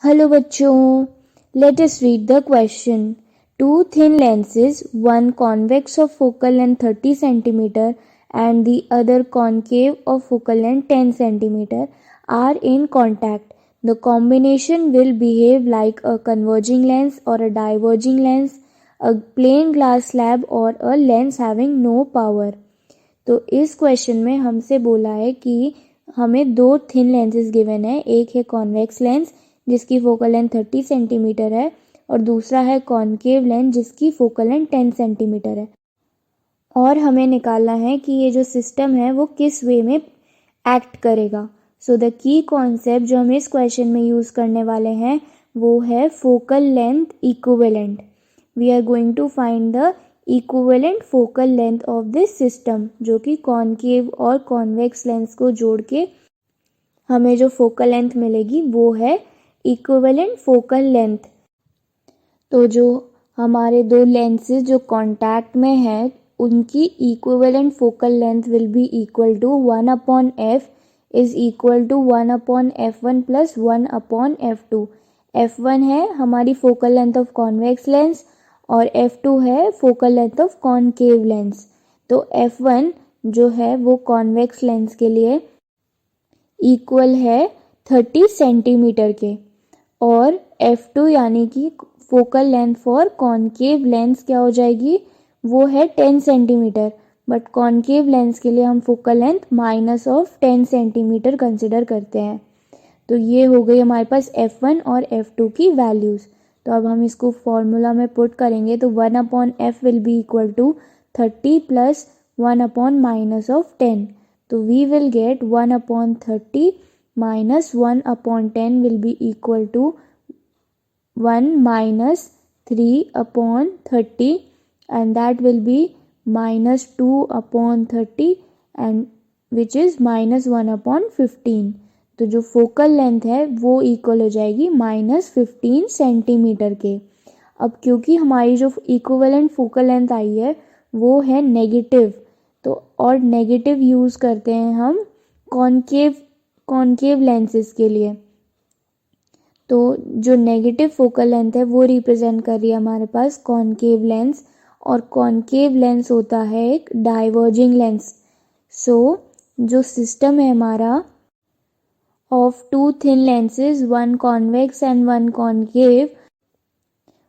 Hello बच्चों, let us read the question. Two thin lenses, one convex of focal length 30 cm and the other concave of focal length 10 cm, are in contact. The combination will behave like a converging lens or a diverging lens, a plain glass slab or a lens having no power. तो इस question में हमसे बोला है कि हमें दो thin lenses given है. एक है कॉन्वेक्स लेंस जिसकी फोकल लेंथ 30 सेंटीमीटर है और दूसरा है कॉन्केव लेंस जिसकी फोकल लेंथ 10 सेंटीमीटर है. और हमें निकालना है कि ये जो सिस्टम है वो किस वे में एक्ट करेगा. सो द की कॉन्सेप्ट जो हम इस क्वेश्चन में यूज़ करने वाले हैं वो है focal length equivalent. We are going to find the equivalent focal length of this system, जो कि कॉन्केव और कॉन्वेक्स लेंस को जोड़ के हमें जो फोकल लेंथ मिलेगी वो है इक्विवेलेंट फोकल लेंथ. तो जो हमारे दो लेंसेज जो कांटेक्ट में है उनकी equivalent focal length will be equal to 1/f is equal to 1/f1 plus 1/f2. f1 है हमारी focal length of convex lens और f2 है focal length of concave lens. तो f1 जो है वो कॉन्वेक्स लेंस के लिए इक्वल है 30 सेंटीमीटर के और f2 यानी कि focal length for concave lens क्या हो जाएगी, वो है 10 सेंटीमीटर. बट कॉन्केव लेंस के लिए हम फोकल लेंथ -10 सेंटीमीटर कंसिडर करते हैं. तो ये हो गई हमारे पास f1 और f2 की वैल्यूज़. तो अब हम इसको फॉर्मूला में पुट करेंगे तो 1/f will be equal to 30 plus 1/-10. तो we will get 1/30 minus 1/10 will be equal to 1 minus 3/30 and that will be minus 2/30 and which is minus 1/15. तो जो फोकल लेंथ है वो इक्वल हो जाएगी -15 सेंटीमीटर के. अब क्योंकि हमारी जो इक्विवेलेंट फोकल लेंथ आई है वो है नेगेटिव, तो और नेगेटिव यूज़ करते हैं हम कॉन्केव लेंसेज के लिए. तो जो नेगेटिव फोकल लेंथ है वो रिप्रेजेंट कर रही है हमारे पास कॉन्केव लेंस और कॉन्केव लेंस होता है एक डाइवर्जिंग लेंस. सो जो सिस्टम है हमारा of two thin lenses, one convex and one concave,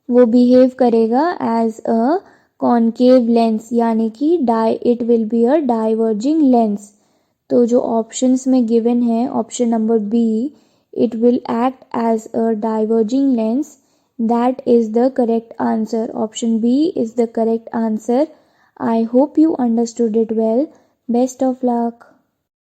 वो बिहेव करेगा एज अ कॉन्केव लेंस यानी कि it will be a diverging lens. तो जो ऑप्शंस में गिवन है option number B, it will act as a diverging lens. That is the correct answer. Option B is the correct answer. I hope you understood it well. Best of luck.